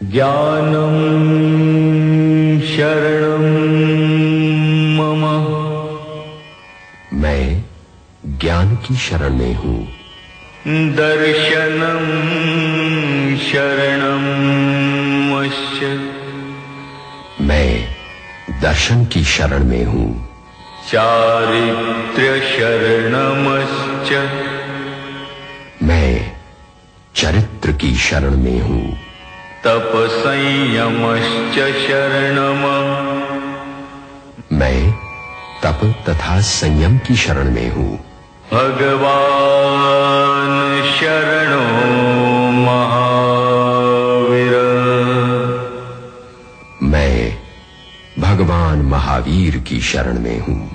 ज्ञानं शरणं मम। मैं ज्ञान की शरण में हूँ। दर्शनं शरणं मस्य। मैं दर्शन की शरण में हूँ। चारित्र्य शरणमश्च। मैं चरित्र की शरण में हूँ। तप संयमश्च शरणम। मैं तप तथा संयम की शरण में हूँ। भगवान शरणो महावीर। मैं भगवान महावीर की शरण में हूँ।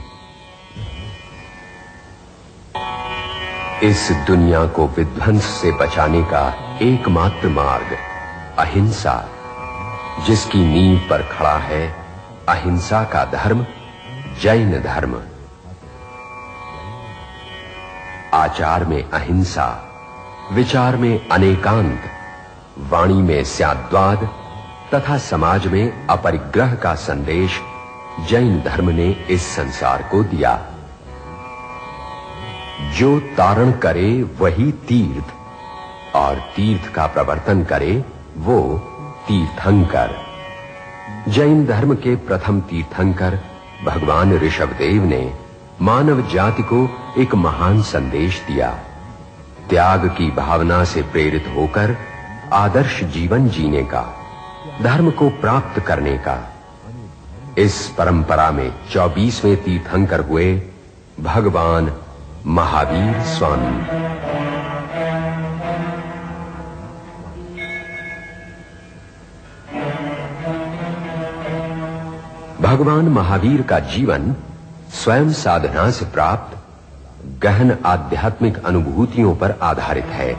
इस दुनिया को विध्वंस से बचाने का एकमात्र मार्ग अहिंसा, जिसकी नींव पर खड़ा है अहिंसा का धर्म, जैन धर्म। आचार में अहिंसा, विचार में अनेकांत, वाणी में स्याद्वाद तथा समाज में अपरिग्रह का संदेश जैन धर्म ने इस संसार को दिया। जो तारण करे वही तीर्थ, और तीर्थ का प्रवर्तन करे वो तीर्थंकर। जैन धर्म के प्रथम तीर्थंकर भगवान ऋषभदेव ने मानव जाति को एक महान संदेश दिया। त्याग की भावना से प्रेरित होकर आदर्श जीवन जीने का, धर्म को प्राप्त करने का। इस परंपरा में 24वें तीर्थंकर हुए भगवान महावीर स्वामी। भगवान महावीर का जीवन स्वयं साधना से प्राप्त गहन आध्यात्मिक अनुभूतियों पर आधारित है।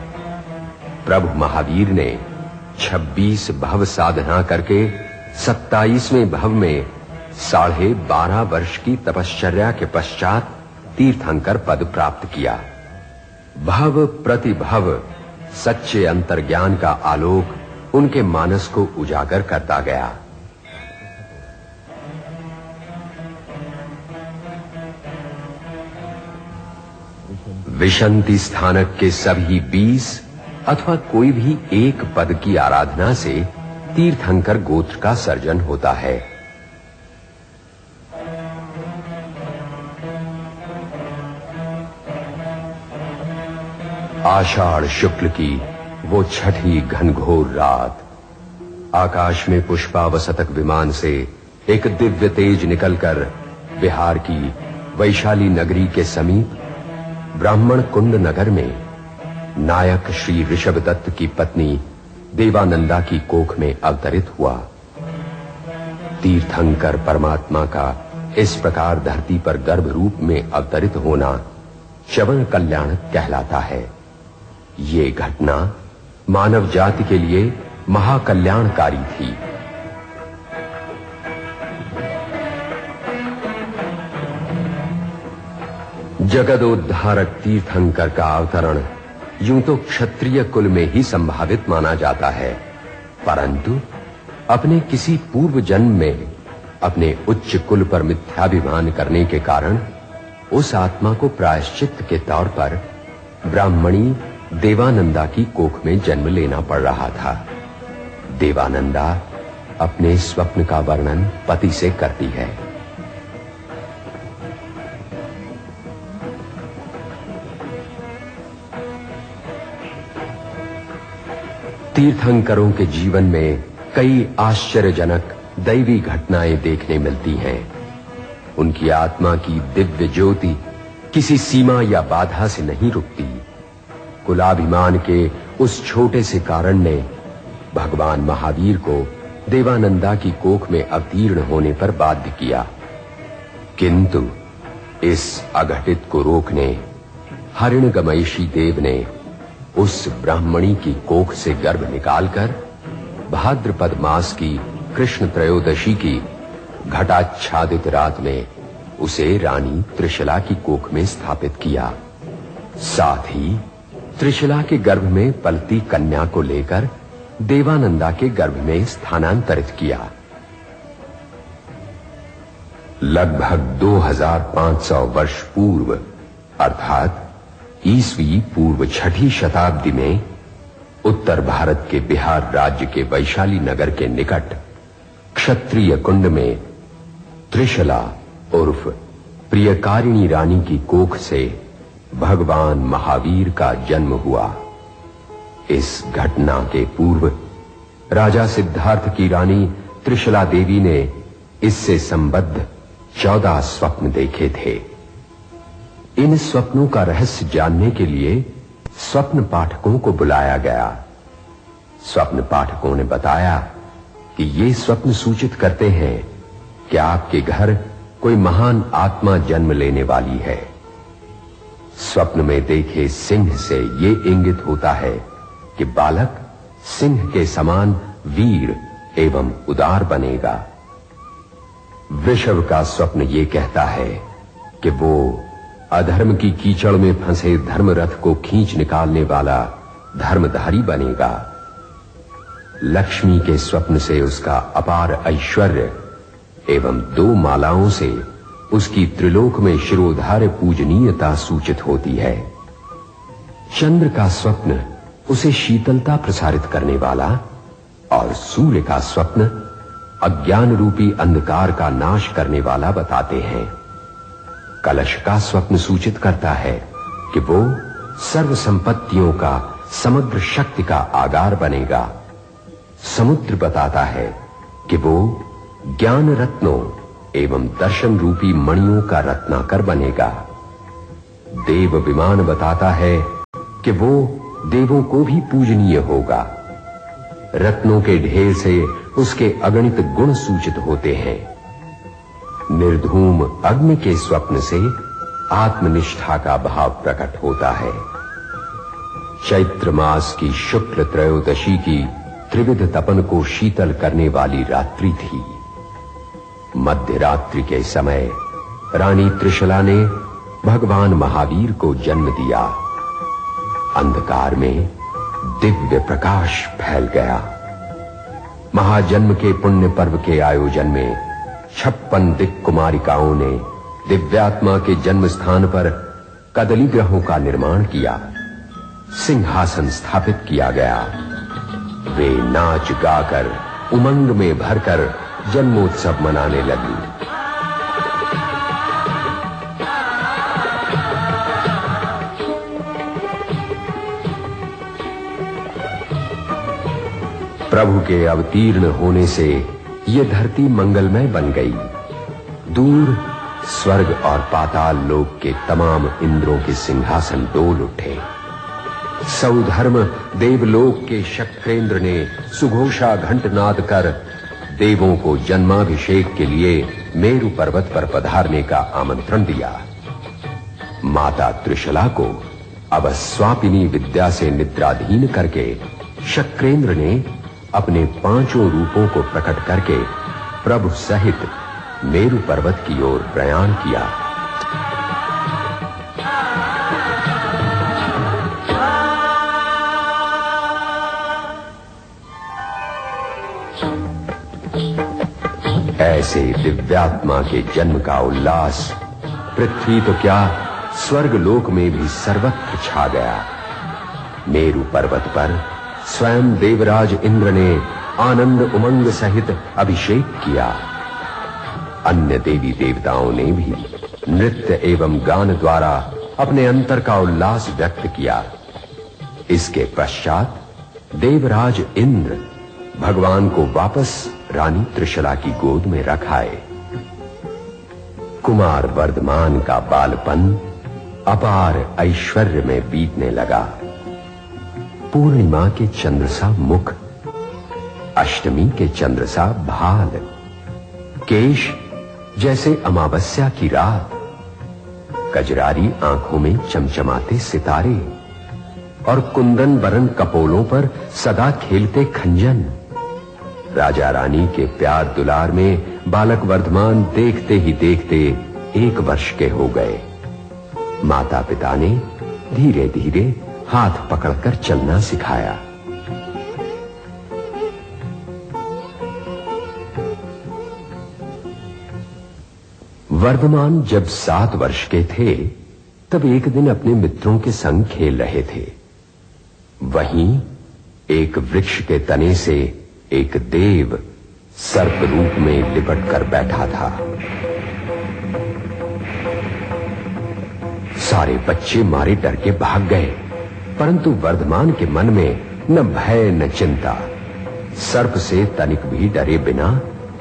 प्रभु महावीर ने 26 भव साधना करके 27वें भव में 12.5 वर्ष की तपश्चर्या के पश्चात तीर्थंकर पद प्राप्त किया। भव प्रति भव सच्चे अंतर्ज्ञान का आलोक उनके मानस को उजागर करता गया। विशंति स्थानक के सभी 20 अथवा कोई भी एक पद की आराधना से तीर्थंकर गोत्र का सर्जन होता है। आषाढ़ शुक्ल की वो छठी घनघोर रात, आकाश में पुष्पावसतक विमान से एक दिव्य तेज निकलकर बिहार की वैशाली नगरी के समीप ब्राह्मण कुंड नगर में नायक श्री ऋषभदत्त की पत्नी देवानंदा की कोख में अवतरित हुआ। तीर्थंकर परमात्मा का इस प्रकार धरती पर गर्भ रूप में अवतरित होना च्यवन कल्याण कहलाता है। ये घटना मानव जाति के लिए महाकल्याणकारी थी। जगदोद्धारक तीर्थंकर का अवतरण यूं तो क्षत्रिय कुल में ही संभावित माना जाता है, परंतु अपने किसी पूर्व जन्म में अपने उच्च कुल पर मिथ्याभिमान करने के कारण उस आत्मा को प्रायश्चित के तौर पर ब्राह्मणी देवानंदा की कोख में जन्म लेना पड़ रहा था। देवानंदा अपने स्वप्न का वर्णन पति से करती है। तीर्थंकरों के जीवन में कई आश्चर्यजनक दैवी घटनाएं देखने मिलती हैं। उनकी आत्मा की दिव्य ज्योति किसी सीमा या बाधा से नहीं रुकती। कुलाभिमान के उस छोटे से कारण ने भगवान महावीर को देवानंदा की कोख में अवतीर्ण होने पर बाध्य किया, किंतु इस अघटित को रोकने हरिणगमयशी देव ने उस ब्राह्मणी की कोख से गर्भ निकालकर भाद्रपद मास की कृष्ण त्रयोदशी की घटाच्छादित रात में उसे रानी त्रिशला की कोख में स्थापित किया। साथ ही त्रिशला के गर्भ में पलती कन्या को लेकर देवानंदा के गर्भ में स्थानांतरित किया। लगभग 2500 वर्ष पूर्व अर्थात ईसवी पूर्व 6ठी शताब्दी में उत्तर भारत के बिहार राज्य के वैशाली नगर के निकट क्षत्रिय कुंड में त्रिशला उर्फ प्रियकारिणी रानी की कोख से भगवान महावीर का जन्म हुआ। इस घटना के पूर्व राजा सिद्धार्थ की रानी त्रिशला देवी ने इससे संबद्ध 14 स्वप्न देखे थे। इन स्वप्नों का रहस्य जानने के लिए स्वप्न पाठकों को बुलाया गया। स्वप्न पाठकों ने बताया कि ये स्वप्न सूचित करते हैं कि आपके घर कोई महान आत्मा जन्म लेने वाली है। स्वप्न में देखे सिंह से ये इंगित होता है कि बालक सिंह के समान वीर एवं उदार बनेगा। वृषभ का स्वप्न ये कहता है कि वो अधर्म की कीचड़ में फंसे धर्मरथ को खींच निकालने वाला धर्मधारी बनेगा। लक्ष्मी के स्वप्न से उसका अपार ऐश्वर्य एवं 2 मालाओं से उसकी त्रिलोक में शिरोधार्य पूजनीयता सूचित होती है। चंद्र का स्वप्न उसे शीतलता प्रसारित करने वाला और सूर्य का स्वप्न अज्ञान रूपी अंधकार का नाश करने वाला बताते हैं। कलश का स्वप्न सूचित करता है कि वो सर्व संपत्तियों का समग्र शक्ति का आगार बनेगा। समुद्र बताता है कि वो ज्ञान रत्नों एवं दर्शन रूपी मणियों का रत्नाकर बनेगा। देव विमान बताता है कि वो देवों को भी पूजनीय होगा। रत्नों के ढेर से उसके अगणित गुण सूचित होते हैं। निर्धूम अग्नि के स्वप्न से आत्मनिष्ठा का भाव प्रकट होता है। चैत्र मास की शुक्ल त्रयोदशी की त्रिविध तपन को शीतल करने वाली रात्रि थी। मध्य रात्रि के समय रानी त्रिशला ने भगवान महावीर को जन्म दिया। अंधकार में दिव्य प्रकाश फैल गया। महाजन्म के पुण्य पर्व के आयोजन में 56 दिक् कुमारिकाओं ने दिव्यात्मा के जन्म स्थान पर कदली ग्रहों का निर्माण किया। सिंहासन स्थापित किया गया। वे नाच गाकर उमंग में भरकर जन्मोत्सव मनाने लगी। प्रभु के अवतीर्ण होने से ये धरती मंगलमय बन गई। दूर स्वर्ग और पाताल लोक के तमाम इंद्रों के सिंहासन डोल उठे। सौधर्म देवलोक के शक्रेंद्र ने सुघोषा घंटनाद कर देवों को जन्माभिषेक के लिए मेरु पर्वत पर पधारने का आमंत्रण दिया। माता त्रिशला को अब स्वापिनी विद्या से निद्राधीन करके शक्रेंद्र ने अपने 5 रूपों को प्रकट करके प्रभु सहित मेरु पर्वत की ओर प्रयाण किया। ऐसे दिव्यात्मा के जन्म का उल्लास पृथ्वी तो क्या स्वर्ग लोक में भी सर्वत्र छा गया। मेरु पर्वत पर स्वयं देवराज इंद्र ने आनंद उमंग सहित अभिषेक किया। अन्य देवी देवताओं ने भी नृत्य एवं गान द्वारा अपने अंतर का उल्लास व्यक्त किया। इसके पश्चात देवराज इंद्र भगवान को वापस रानी त्रिशला की गोद में रख आए। कुमार वर्धमान का बालपन अपार ऐश्वर्य में बीतने लगा। पूर्णिमा के चंद्र सा मुख, अष्टमी के चंद्र सा भाल, केश जैसे अमावस्या की रात, कजरारी आंखों में चमचमाते सितारे और कुंदन बरन कपोलों पर सदा खेलते खंजन। राजा रानी के प्यार दुलार में बालक वर्धमान देखते ही देखते 1 वर्ष के हो गए। माता पिता ने धीरे धीरे हाथ पकड़कर चलना सिखाया। वर्धमान जब 7 वर्ष के थे तब एक दिन अपने मित्रों के संग खेल रहे थे। वहीं एक वृक्ष के तने से एक देव सर्प रूप में लिपट कर बैठा था। सारे बच्चे मारे डर के भाग गए, परंतु वर्धमान के मन में न भय न चिंता। सर्प से तनिक भी डरे बिना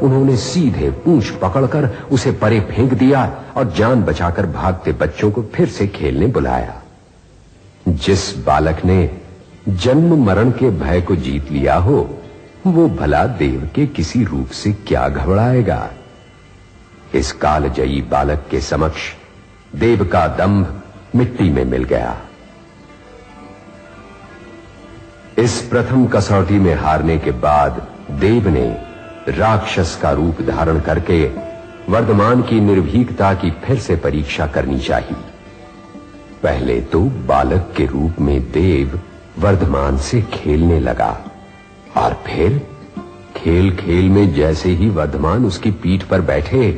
उन्होंने सीधे पूंछ पकड़कर उसे परे फेंक दिया और जान बचाकर भागते बच्चों को फिर से खेलने बुलाया। जिस बालक ने जन्म मरण के भय को जीत लिया हो, वो भला देव के किसी रूप से क्या घबराएगा। इस कालजयी बालक के समक्ष देव का दंभ मिट्टी में मिल गया। इस प्रथम कसौटी में हारने के बाद देव ने राक्षस का रूप धारण करके वर्धमान की निर्भीकता की फिर से परीक्षा करनी चाहिए। पहले तो बालक के रूप में देव वर्धमान से खेलने लगा और फिर खेल खेल में जैसे ही वर्धमान उसकी पीठ पर बैठे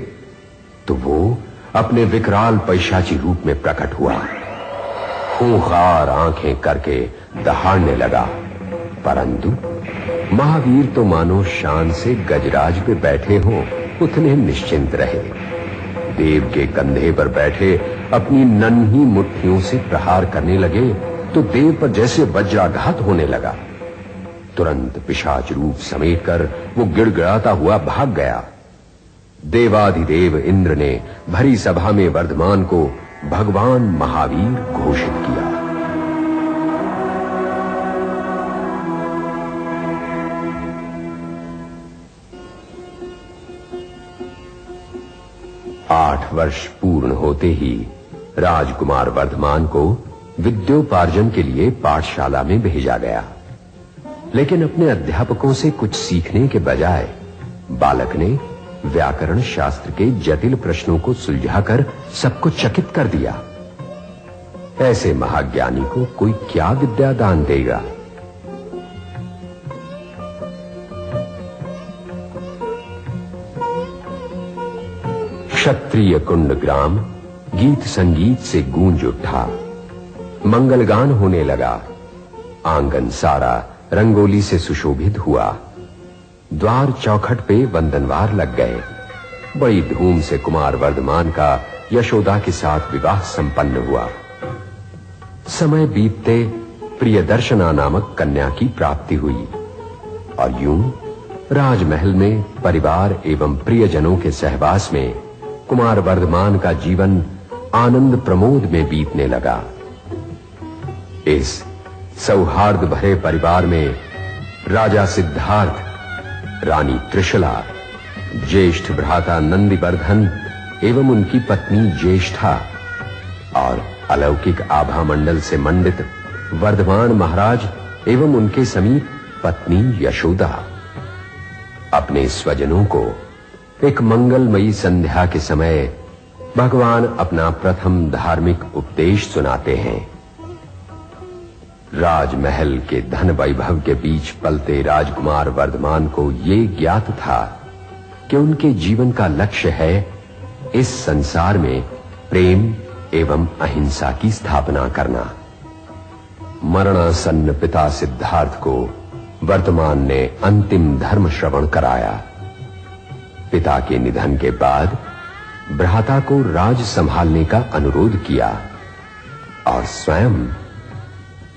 तो वो अपने विकराल पैशाची रूप में प्रकट हुआ। खूंखार आंखें करके दहाड़ने लगा, परंतु महावीर तो मानो शान से गजराज पे बैठे हों उतने निश्चिंत रहे। देव के कंधे पर बैठे अपनी नन्ही मुट्ठियों से प्रहार करने लगे तो देव पर जैसे वज्राघात होने लगा। तुरंत पिशाच रूप समेटकर वो गिड़गिड़ाता हुआ भाग गया। देवाधिदेव इंद्र ने भरी सभा में वर्धमान को भगवान महावीर घोषित किया। 8 वर्ष पूर्ण होते ही राजकुमार वर्धमान को विद्योपार्जन के लिए पाठशाला में भेजा गया। लेकिन अपने अध्यापकों से कुछ सीखने के बजाय बालक ने व्याकरण शास्त्र के जटिल प्रश्नों को सुलझाकर सबको चकित कर दिया। ऐसे महाज्ञानी को कोई क्या विद्या दान देगा। क्षत्रिय कुंड ग्राम गीत संगीत से गूंज उठा, मंगलगान होने लगा। आंगन सारा रंगोली से सुशोभित हुआ। द्वार चौखट पे वंदनवार लग गए। बड़ी धूम से कुमार वर्धमान का यशोदा के साथ विवाह संपन्न हुआ। समय बीतते प्रियदर्शना नामक कन्या की प्राप्ति हुई और यूं राजमहल में परिवार एवं प्रियजनों के सहवास में कुमार वर्धमान का जीवन आनंद प्रमोद में बीतने लगा। इस सौहार्द भरे परिवार में राजा सिद्धार्थ, रानी त्रिशला, ज्येष्ठ भ्राता नंदिवर्धन एवं उनकी पत्नी ज्येष्ठा और अलौकिक आभा मंडल से मंडित वर्धमान महाराज एवं उनके समीप पत्नी यशोदा अपने स्वजनों को एक मंगलमयी संध्या के समय भगवान अपना प्रथम धार्मिक उपदेश सुनाते हैं। राजमहल के धन वैभव के बीच पलते राजकुमार वर्धमान को ये ज्ञात था कि उनके जीवन का लक्ष्य है इस संसार में प्रेम एवं अहिंसा की स्थापना करना। मरणासन्न पिता सिद्धार्थ को वर्धमान ने अंतिम धर्म श्रवण कराया। पिता के निधन के बाद भ्राता को राज संभालने का अनुरोध किया और स्वयं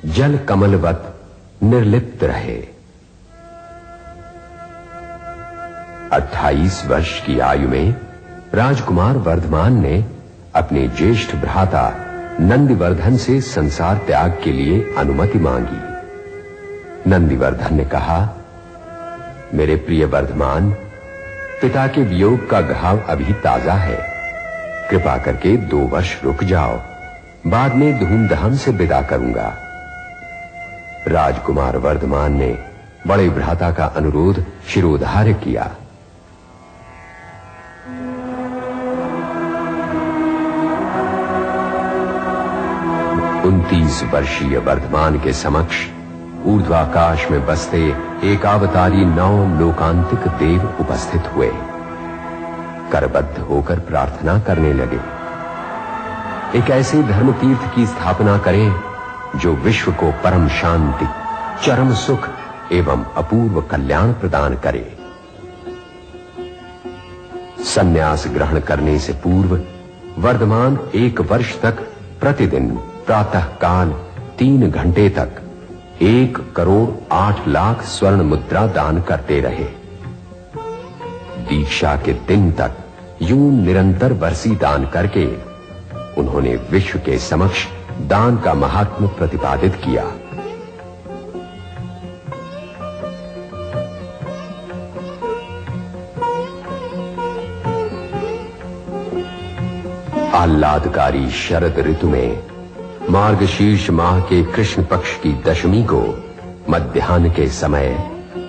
जल कमलवत निर्लिप्त रहे। 28 वर्ष की आयु में राजकुमार वर्धमान ने अपने ज्येष्ठ भ्राता नंदिवर्धन से संसार त्याग के लिए अनुमति मांगी। नंदिवर्धन ने कहा, मेरे प्रिय वर्धमान, पिता के वियोग का घाव अभी ताजा है। कृपा करके 2 वर्ष रुक जाओ, बाद में धूमधाम से विदा करूंगा। राजकुमार वर्धमान ने बड़े भ्राता का अनुरोध शिरोधार्य किया। उनतीस वर्षीय वर्धमान के समक्ष ऊर्ध्वाकाश में बसते एकावतारी 9 लोकांतिक देव उपस्थित हुए। करबद्ध होकर प्रार्थना करने लगे, एक ऐसे धर्म तीर्थ की स्थापना करें जो विश्व को परम शांति, चरम सुख एवं अपूर्व कल्याण प्रदान करे। संन्यास ग्रहण करने से पूर्व वर्धमान 1 वर्ष तक प्रतिदिन प्रातः काल 3 घंटे तक 1,08,00,000 स्वर्ण मुद्रा दान करते रहे। दीक्षा के दिन तक यूं निरंतर बरसी दान करके उन्होंने विश्व के समक्ष दान का महात्म्य प्रतिपादित किया। आह्लादकारी शरद ऋतु में मार्गशीर्ष माह के कृष्ण पक्ष की दशमी को मध्याह्न के समय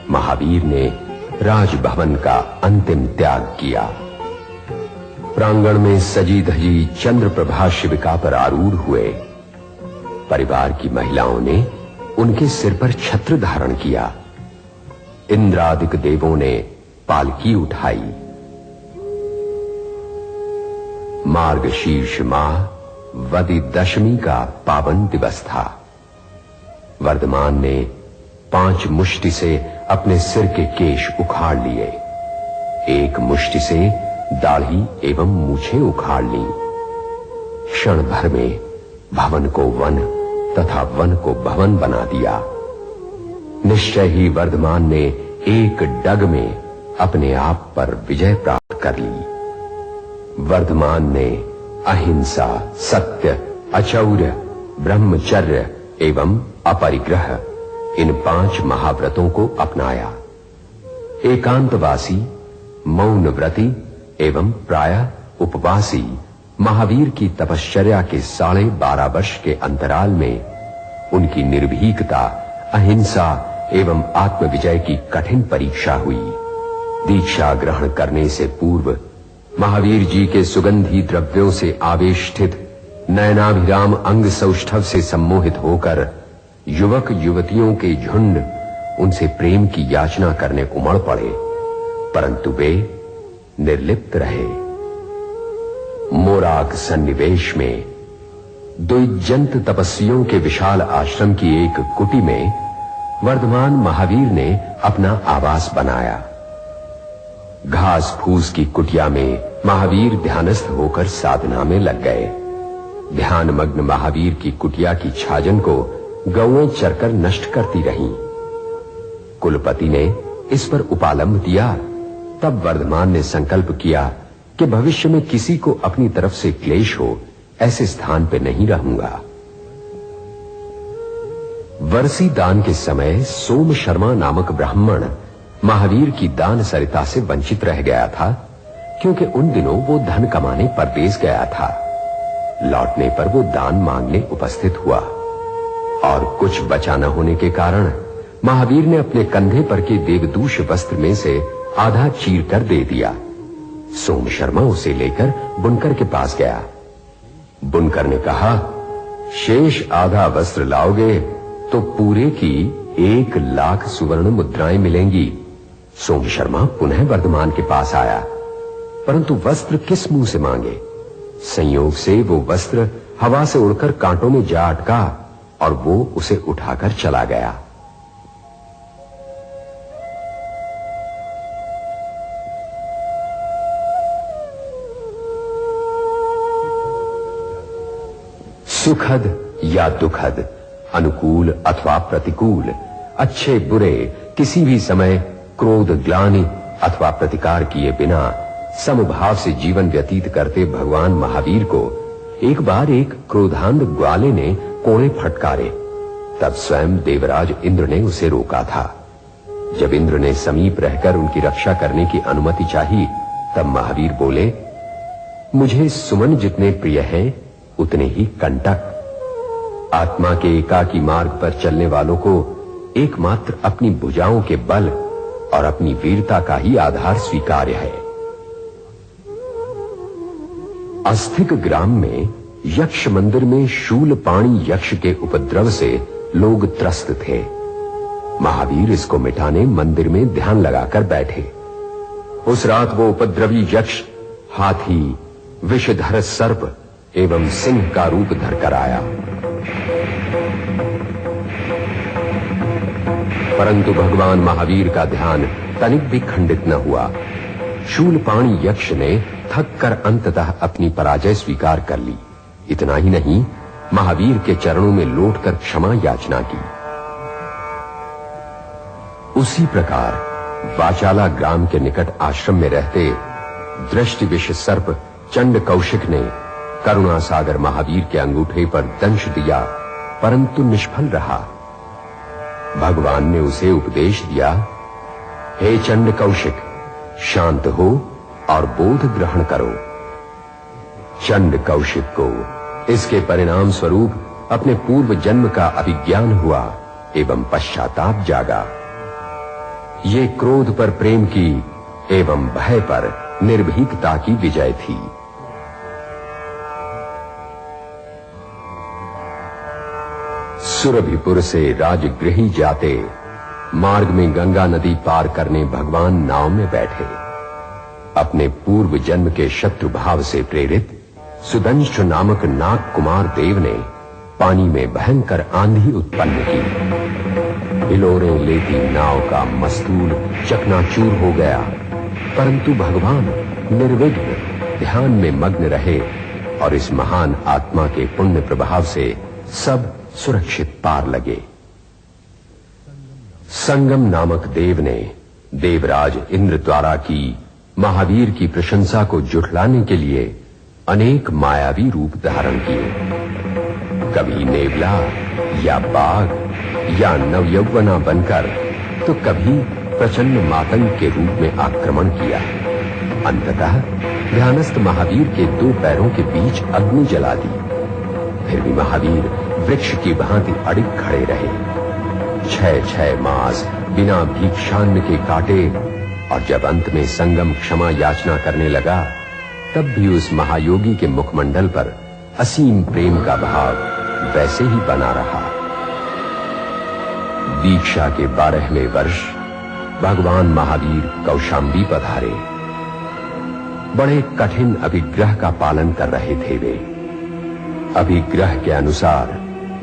महावीर ने राजभवन का अंतिम त्याग किया। प्रांगण में सजी धजी चंद्रप्रभा शिविका पर आरूढ़ हुए। परिवार की महिलाओं ने उनके सिर पर छत्र धारण किया। इंद्रादिक देवों ने पालकी उठाई। मार्गशीर्ष माह वदी दशमी का पावन दिवस था। वर्धमान ने 5 मुष्टि से अपने सिर के केश उखाड़ लिए। 1 मुष्टि से दाढ़ी एवं मूछें उखाड़ ली। क्षण भर में भवन को वन तथा वन को भवन बना दिया। निश्चय ही वर्धमान ने एक डग में अपने आप पर विजय प्राप्त कर ली। वर्धमान ने अहिंसा, सत्य, अचौर्य, ब्रह्मचर्य एवं अपरिग्रह इन 5 महाव्रतों को अपनाया। एकांतवासी, मौन व्रती एवं प्रायः उपवासी महावीर की तपश्चर्या के 12.5 वर्ष के अंतराल में उनकी निर्भीकता, अहिंसा एवं आत्मविजय की कठिन परीक्षा हुई। दीक्षा ग्रहण करने से पूर्व महावीर जी के सुगंधी द्रव्यों से आवेष्टित नयनाभिराम अंग सौष्ठव से सम्मोहित होकर युवक युवतियों के झुंड उनसे प्रेम की याचना करने उमड़ पड़े, परंतु वे निर्लिप्त रहे। मोराक सन्निवेश में द्विजंत तपस्वियों के विशाल आश्रम की एक कुटी में वर्धमान महावीर ने अपना आवास बनाया। घास फूस की कुटिया में महावीर ध्यानस्थ होकर साधना में लग गए। ध्यानमग्न महावीर की कुटिया की छाजन को गौएं चरकर नष्ट करती रहीं। कुलपति ने इस पर उपालंब दिया। तब वर्धमान ने संकल्प किया कि भविष्य में किसी को अपनी तरफ से क्लेश हो ऐसे स्थान पे नहीं रहूंगा। वर्षी दान के समय सोम शर्मा नामक ब्राह्मण महावीर की दान सरिता से वंचित रह गया था, क्योंकि उन दिनों वो धन कमाने परदेश गया था। लौटने पर वो दान मांगने उपस्थित हुआ और कुछ बचा न होने के कारण महावीर ने अपने कंधे पर के देवदूष वस्त्र में से आधा चीर कर दे दिया। सोम शर्मा उसे लेकर बुनकर के पास गया। बुनकर ने कहा, शेष आधा वस्त्र लाओगे तो पूरे की 1,00,000 सुवर्ण मुद्राएं मिलेंगी। सोम शर्मा पुनः वर्धमान के पास आया, परंतु वस्त्र किस मुंह से मांगे। संयोग से वो वस्त्र हवा से उड़कर कांटों में जा अटका और वो उसे उठाकर चला गया। सुखद या दुखद, अनुकूल अथवा प्रतिकूल, अच्छे बुरे, किसी भी समय क्रोध, ग्लानि अथवा प्रतिकार किए बिना समभाव से जीवन व्यतीत करते भगवान महावीर को एक बार एक क्रोधांध ग्वाले ने कोड़े फटकारे। तब स्वयं देवराज इंद्र ने उसे रोका था। जब इंद्र ने समीप रहकर उनकी रक्षा करने की अनुमति चाही, तब महावीर बोले, मुझे सुमन जितने प्रिय हैं उतने ही कंटक। आत्मा के एकाकी मार्ग पर चलने वालों को एकमात्र अपनी भुजाओं के बल और अपनी वीरता का ही आधार स्वीकार्य है। अस्थिक ग्राम में यक्ष मंदिर में शूलपाणी यक्ष के उपद्रव से लोग त्रस्त थे। महावीर इसको मिटाने मंदिर में ध्यान लगाकर बैठे। उस रात वो उपद्रवी यक्ष हाथी, विषधर सर्प एवं सिंह का रूप धरकर आया, परंतु भगवान महावीर का ध्यान तनिक भी खंडित न हुआ। शूलपाणी यक्ष ने थक कर अंततः अपनी पराजय स्वीकार कर ली। इतना ही नहीं, महावीर के चरणों में लौटकर क्षमा याचना की। उसी प्रकार वाचाला ग्राम के निकट आश्रम में रहते दृष्टि विष सर्प चंड कौशिक ने करुणा सागर महावीर के अंगूठे पर दंश दिया, परंतु निष्फल रहा। भगवान ने उसे उपदेश दिया, हे चंड कौशिक, शांत हो और बोध ग्रहण करो। चंड कौशिक को इसके परिणाम स्वरूप अपने पूर्व जन्म का अभिज्ञान हुआ एवं पश्चाताप जागा। ये क्रोध पर प्रेम की एवं भय पर निर्भीकता की विजय थी। सुरभिपुर से राजगृही जाते मार्ग में गंगा नदी पार करने भगवान नाव में बैठे। अपने पूर्व जन्म के शत्रु भाव से प्रेरित सुदंश नामक नाग कुमार देव ने पानी में भयंकर आंधी उत्पन्न की। हिलोरें लेती नाव का मस्तूल चकनाचूर हो गया, परंतु भगवान निर्विघ्न ध्यान में मग्न रहे और इस महान आत्मा के पुण्य प्रभाव से सब सुरक्षित पार लगे। संगम नामक देव ने देवराज इंद्र द्वारा की महावीर की प्रशंसा को जुठलाने के लिए अनेक मायावी रूप धारण किए। कभी नेवला या बाघ या नवयौवना बनकर, तो कभी प्रचंड मातंग के रूप में आक्रमण किया। अंततः ध्यानस्थ महावीर के 2 पैरों के बीच अग्नि जला दी। फिर भी महावीर वृक्ष की भांति अडिग खड़े रहे। 6 मास बिना भिक्षान्न के काटे, और जब अंत में संगम क्षमा याचना करने लगा, तब भी उस महायोगी के मुखमंडल पर असीम प्रेम का भाव वैसे ही बना रहा। दीक्षा के 12वें वर्ष भगवान महावीर कौशाम्बी पधारे। बड़े कठिन अभिग्रह का पालन कर रहे थे वे। अभिग्रह के अनुसार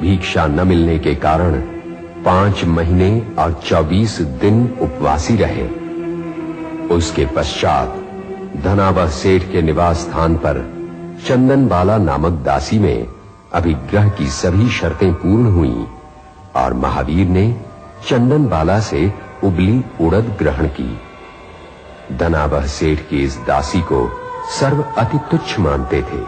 भिक्षा न मिलने के कारण 5 महीने और 24 दिन उपवासी रहे। उसके पश्चात धनावह सेठ के निवास स्थान पर चंदनबाला नामक दासी में अभिग्रह की सभी शर्तें पूर्ण हुईं और महावीर ने चंदनबाला से उबली उड़द ग्रहण की। धनावह सेठ की इस दासी को सर्व अति तुच्छ मानते थे,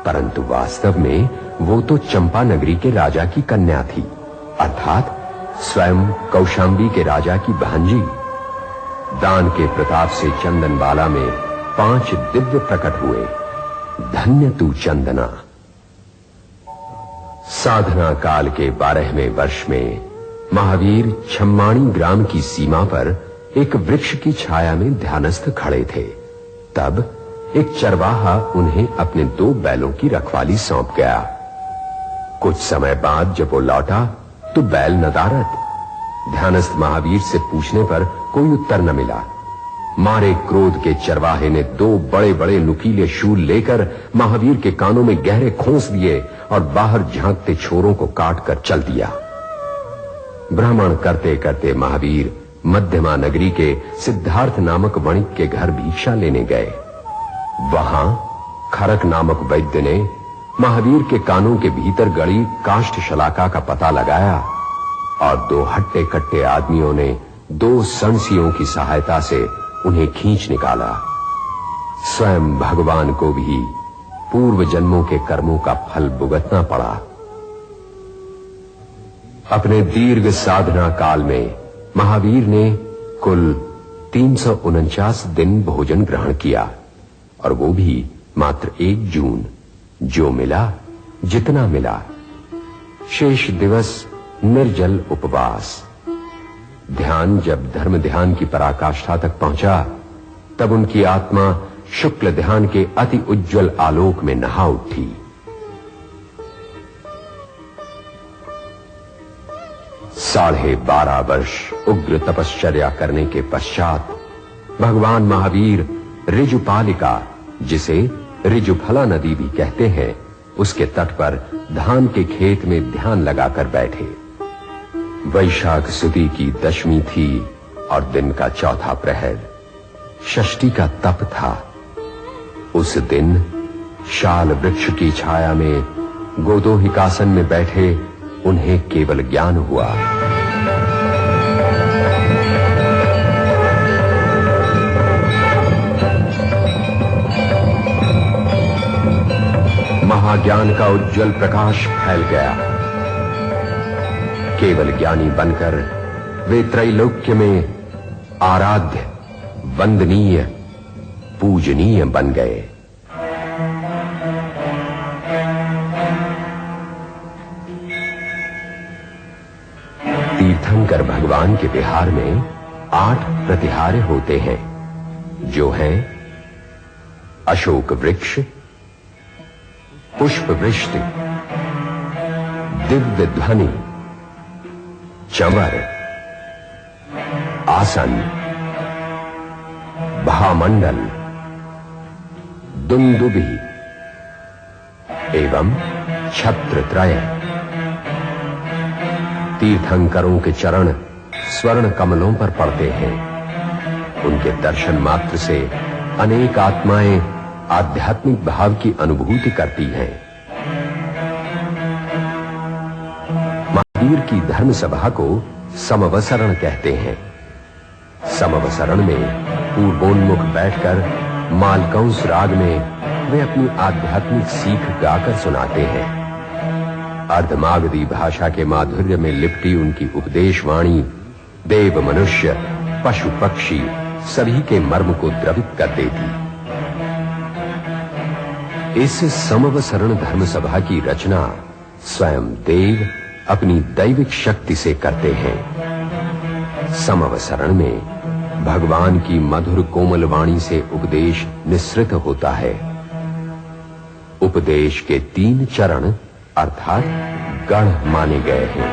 परंतु वास्तव में वो तो चंपा नगरी के राजा की कन्या थी, अर्थात स्वयं कौशाम्बी के राजा की भांजी। दान के प्रताप से चंदनबाला में 5 दिव्य प्रकट हुए। धन्य तू चंदना। साधना काल के 12वें वर्ष में महावीर छम्माणी ग्राम की सीमा पर एक वृक्ष की छाया में ध्यानस्थ खड़े थे। तब एक चरवाहा उन्हें अपने 2 बैलों की रखवाली सौंप गया। कुछ समय बाद जब वो लौटा तो बैल नदारद। ध्यानस्थ महावीर से पूछने पर कोई उत्तर न मिला। मारे क्रोध के चरवाहे ने 2 बड़े-बड़े नुकीले शूल लेकर महावीर के कानों में गहरे खोंस दिए और बाहर झांकते छोरों को काटकर चल दिया। भ्रमण करते करते महावीर मध्यमा नगरी के सिद्धार्थ नामक वणिक के घर भिक्षा लेने गए। वहां खरक नामक वैद्य ने महावीर के कानों के भीतर गड़ी काष्ठ शलाका का पता लगाया और 2 हट्टे कट्टे आदमियों ने 2 सणसियों की सहायता से उन्हें खींच निकाला। स्वयं भगवान को भी पूर्व जन्मों के कर्मों का फल भुगतना पड़ा। अपने दीर्घ साधना काल में महावीर ने कुल 349 दिन भोजन ग्रहण किया, और वो भी मात्र 1 जून। जो मिला जितना मिला। शेष दिवस निर्जल उपवास। ध्यान जब धर्म ध्यान की पराकाष्ठा तक पहुंचा, तब उनकी आत्मा शुक्ल ध्यान के अति उज्जवल आलोक में नहा उठी। साढ़े 12 वर्ष उग्र तपश्चर्या करने के पश्चात भगवान महावीर ऋजुपालिका, जिसे ऋजुफला नदी भी कहते हैं, उसके तट पर धान के खेत में ध्यान लगाकर बैठे। वैशाख सुदी की 10वीं थी और दिन का 4था प्रहर। षष्ठी का तप था। उस दिन शाल वृक्ष की छाया में गोदोहिकासन में बैठे उन्हें केवल ज्ञान हुआ। महाज्ञान का उज्जवल प्रकाश फैल गया। केवल ज्ञानी बनकर वे त्रैलोक्य में आराध्य, वंदनीय, पूजनीय बन गए। तीर्थंकर भगवान के विहार में 8 प्रतिहारे होते हैं, जो हैं अशोक वृक्ष, पुष्प वृष्टि, दिव्य ध्वनि, चंवर, आसन, भामंडल, दुंदुभि एवं छत्रत्रय। तीर्थंकरों के चरण स्वर्ण कमलों पर पड़ते हैं। उनके दर्शन मात्र से अनेक आत्माएं आध्यात्मिक भाव की अनुभूति करती हैं। महावीर की धर्म सभा को समवसरण कहते हैं। समवसरण में पूर्वोन्मुख बैठकर मालकंस राग में वे अपनी आध्यात्मिक सीख गाकर सुनाते हैं। अर्धमागधी भाषा के माधुर्य में लिपटी उनकी उपदेश वाणी देव, मनुष्य, पशु, पक्षी सभी के मर्म को द्रवित कर देती। इस समवसरण धर्म सभा की रचना स्वयं देव अपनी दैविक शक्ति से करते हैं। समवसरण में भगवान की मधुर कोमल वाणी से उपदेश निःसृत होता है। उपदेश के 3 चरण अर्थात गढ़ माने गए हैं।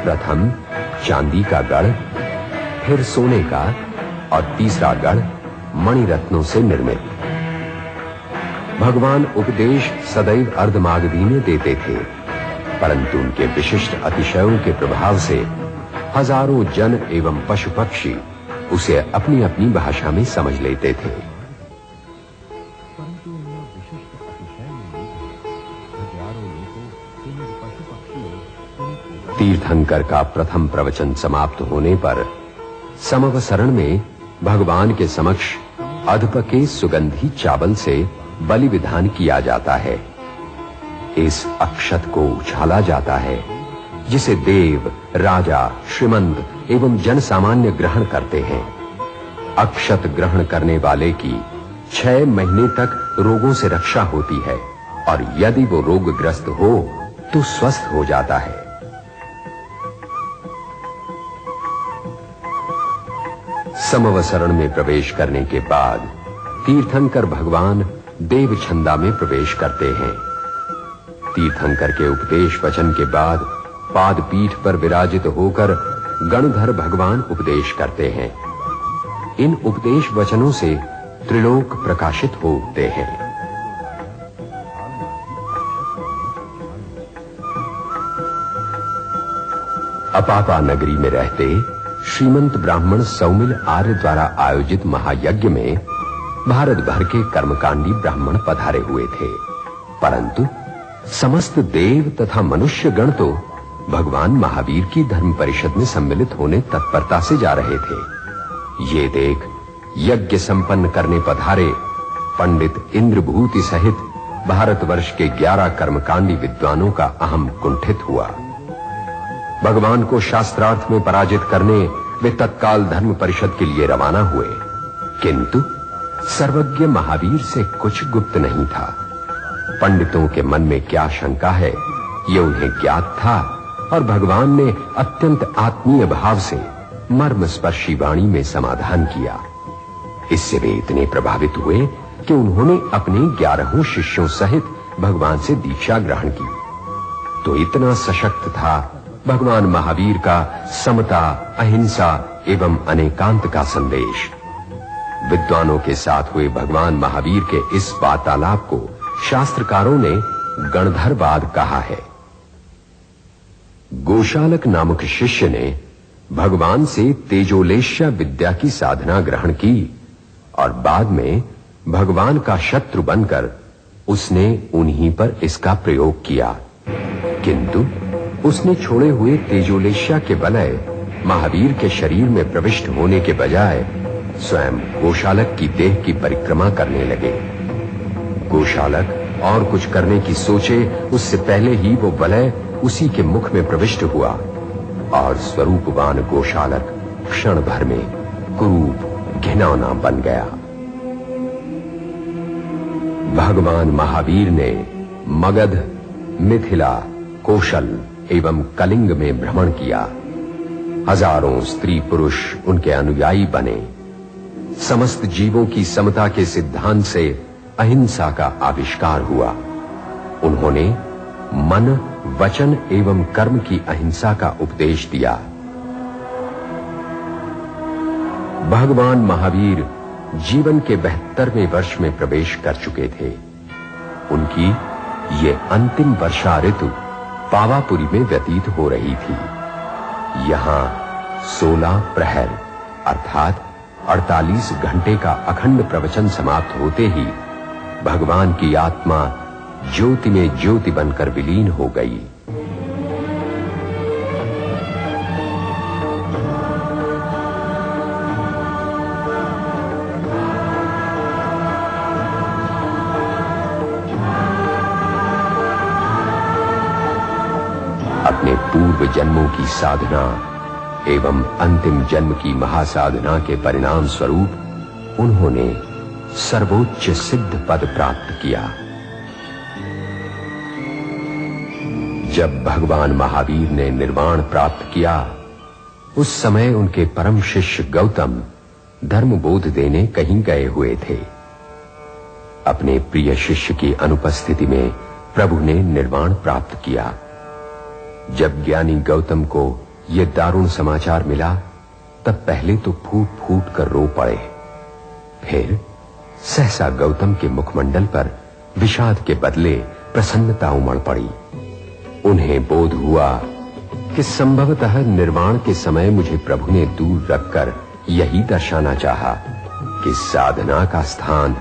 प्रथम चांदी का गढ़, फिर सोने का और तीसरा गढ़ मणिरत्नों से निर्मित। भगवान उपदेश सदैव अर्धमागधी में देते थे, परंतु उनके विशिष्ट अतिशयों के प्रभाव से हजारों जन एवं पशु पक्षी उसे अपनी अपनी भाषा में समझ लेते थे। तीर्थंकर का प्रथम प्रवचन समाप्त होने पर समवसरण में भगवान के समक्ष अधप के सुगंधी चावल से बलि विधान किया जाता है। इस अक्षत को उछाला जाता है, जिसे देव, राजा, श्रीमंत एवं जन सामान्य ग्रहण करते हैं। अक्षत ग्रहण करने वाले की 6 महीने तक रोगों से रक्षा होती है और यदि वो रोगग्रस्त हो तो स्वस्थ हो जाता है। समवसरण में प्रवेश करने के बाद तीर्थंकर भगवान देव छंदा में प्रवेश करते हैं। तीर्थंकर के उपदेश वचन के बाद पाद पीठ पर विराजित होकर गणधर भगवान उपदेश करते हैं। इन उपदेश वचनों से त्रिलोक प्रकाशित हो उठते हैं। अपापा नगरी में रहते श्रीमंत ब्राह्मण सौमिल आर्य द्वारा आयोजित महायज्ञ में भारत भर के कर्मकांडी ब्राह्मण पधारे हुए थे, परंतु समस्त देव तथा मनुष्य गण तो भगवान महावीर की धर्म परिषद में सम्मिलित होने तत्परता से जा रहे थे। ये देख यज्ञ संपन्न करने पधारे पंडित इंद्रभूति सहित भारतवर्ष के 11 कर्मकांडी विद्वानों का अहम कुंठित हुआ। भगवान को शास्त्रार्थ में पराजित करने वे तत्काल धर्म परिषद के लिए रवाना हुए, किंतु सर्वज्ञ महावीर से कुछ गुप्त नहीं था। पंडितों के मन में क्या शंका है ये उन्हें ज्ञात था और भगवान ने अत्यंत आत्मीय भाव से मर्मस्पर्शी वाणी में समाधान किया। इससे वे इतने प्रभावित हुए कि उन्होंने अपने 11 शिष्यों सहित भगवान से दीक्षा ग्रहण की। तो इतना सशक्त था भगवान महावीर का समता, अहिंसा एवं अनेकांत का संदेश। विद्वानों के साथ हुए भगवान महावीर के इस वार्तालाप को शास्त्रकारों ने गणधरवाद कहा है। गोशालक नामक शिष्य ने भगवान से तेजोलेश्य विद्या की साधना ग्रहण की और बाद में भगवान का शत्रु बनकर उसने उन्हीं पर इसका प्रयोग किया, किंतु उसने छोड़े हुए तेजोलेश्या के बलय महावीर के शरीर में प्रविष्ट होने के बजाय स्वयं गोशालक की देह की परिक्रमा करने लगे। गोशालक और कुछ करने की सोचे उससे पहले ही वो बलय उसी के मुख में प्रविष्ट हुआ और स्वरूपवान गोशालक क्षण भर में कुरूप घिनौना बन गया। भगवान महावीर ने मगध, मिथिला, कौशल एवं कलिंग में भ्रमण किया। हजारों स्त्री पुरुष उनके अनुयायी बने। समस्त जीवों की समता के सिद्धांत से अहिंसा का आविष्कार हुआ। उन्होंने मन, वचन एवं कर्म की अहिंसा का उपदेश दिया। भगवान महावीर जीवन के 72वें वर्ष में प्रवेश कर चुके थे। उनकी ये अंतिम वर्षा ऋतु पावापुरी में व्यतीत हो रही थी। यहां 16 प्रहर अर्थात 48 घंटे का अखंड प्रवचन समाप्त होते ही भगवान की आत्मा ज्योति में ज्योति बनकर विलीन हो गई। अपने पूर्व जन्मों की साधना, एवं अंतिम जन्म की महासाधना के परिणाम स्वरूप उन्होंने सर्वोच्च सिद्ध पद प्राप्त किया। जब भगवान महावीर ने निर्वाण प्राप्त किया, उस समय उनके परम शिष्य गौतम धर्मबोध देने कहीं गए हुए थे। अपने प्रिय शिष्य की अनुपस्थिति में प्रभु ने निर्वाण प्राप्त किया। जब ज्ञानी गौतम को यह दारुण समाचार मिला, तब पहले तो फूट फूट कर रो पड़े। फिर सहसा गौतम के मुखमंडल पर विषाद के बदले प्रसन्नता उमड़ पड़ी। उन्हें बोध हुआ कि संभवतः निर्वाण के समय मुझे प्रभु ने दूर रखकर यही दर्शाना चाहा कि साधना का स्थान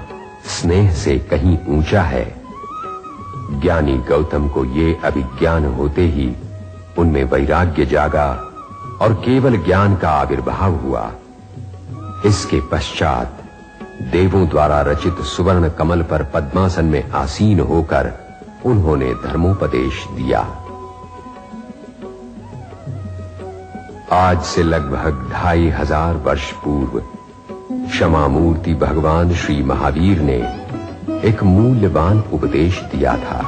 स्नेह से कहीं ऊंचा है। ज्ञानी गौतम को ये अभिज्ञान होते ही उनमें वैराग्य जागा और केवल ज्ञान का आविर्भाव हुआ। इसके पश्चात देवों द्वारा रचित सुवर्ण कमल पर पद्मासन में आसीन होकर उन्होंने धर्मोपदेश दिया। आज से लगभग 2500 वर्ष पूर्व क्षमा मूर्ति भगवान श्री महावीर ने एक मूल्यवान उपदेश दिया था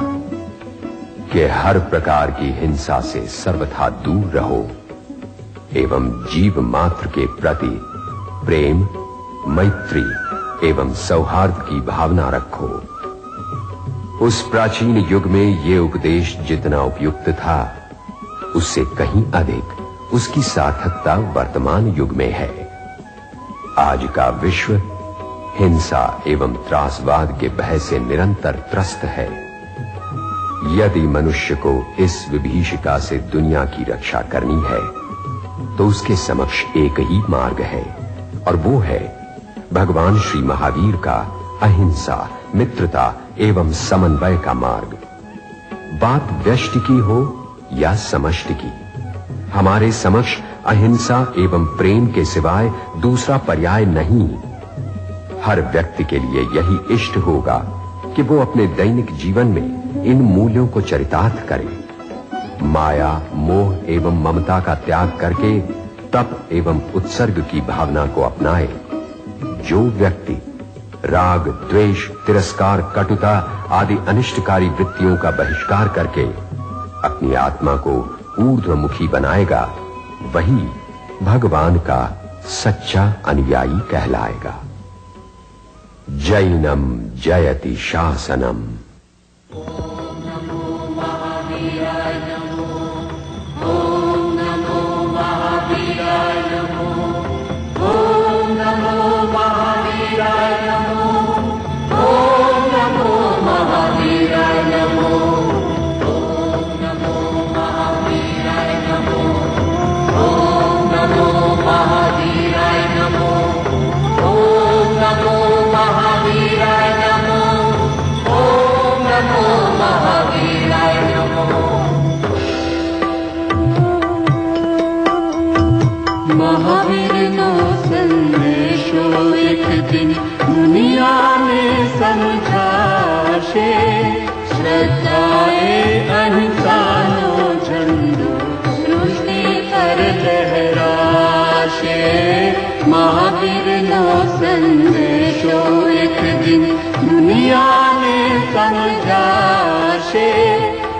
कि हर प्रकार की हिंसा से सर्वथा दूर रहो एवं जीव मात्र के प्रति प्रेम, मैत्री एवं सौहार्द की भावना रखो। उस प्राचीन युग में ये उपदेश जितना उपयुक्त था, उससे कहीं अधिक उसकी सार्थकता वर्तमान युग में है। आज का विश्व हिंसा एवं त्रासवाद के भय से निरंतर त्रस्त है। यदि मनुष्य को इस विभीषिका से दुनिया की रक्षा करनी है, तो उसके समक्ष एक ही मार्ग है, और वो है भगवान श्री महावीर का अहिंसा, मित्रता एवं समन्वय का मार्ग। बात व्यष्टि की हो या समष्टि की, हमारे समक्ष अहिंसा एवं प्रेम के सिवाय दूसरा पर्याय नहीं। हर व्यक्ति के लिए यही इष्ट होगा कि वो अपने दैनिक जीवन में इन मूल्यों को चरितार्थ करे। माया, मोह एवं ममता का त्याग करके तप एवं उत्सर्ग की भावना को अपनाए। जो व्यक्ति राग, द्वेष, तिरस्कार, कटुता आदि अनिष्टकारी वृत्तियों का बहिष्कार करके अपनी आत्मा को ऊर्ध्वमुखी बनाएगा, वही भगवान का सच्चा अनुयायी कहलाएगा। जैनम जयति शासनम। महावीर नो संदेशो एक दिन दुनिया में समझाशे। श्रद्धाए अहिंसा नो झंडो सृष्टि पर लहराशे। महावीर नो संदेशो एक दिन दुनिया में समझाशे।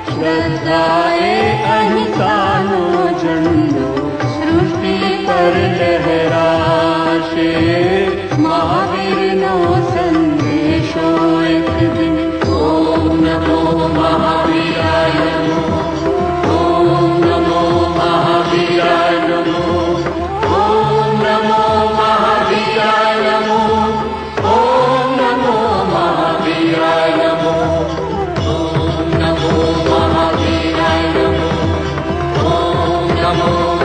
श्रद्धाए अहिंसा नो झंडो पर लहराशे। महावीर नो संदेशो एक दिन। ओम नमो महावीराय नमो। ओम नमो महावीराय नमो। ओम नमो महावीराय नमो। ओम नमो महावीराय नमो। ओम नमो महावीराय नमो। ओम नमो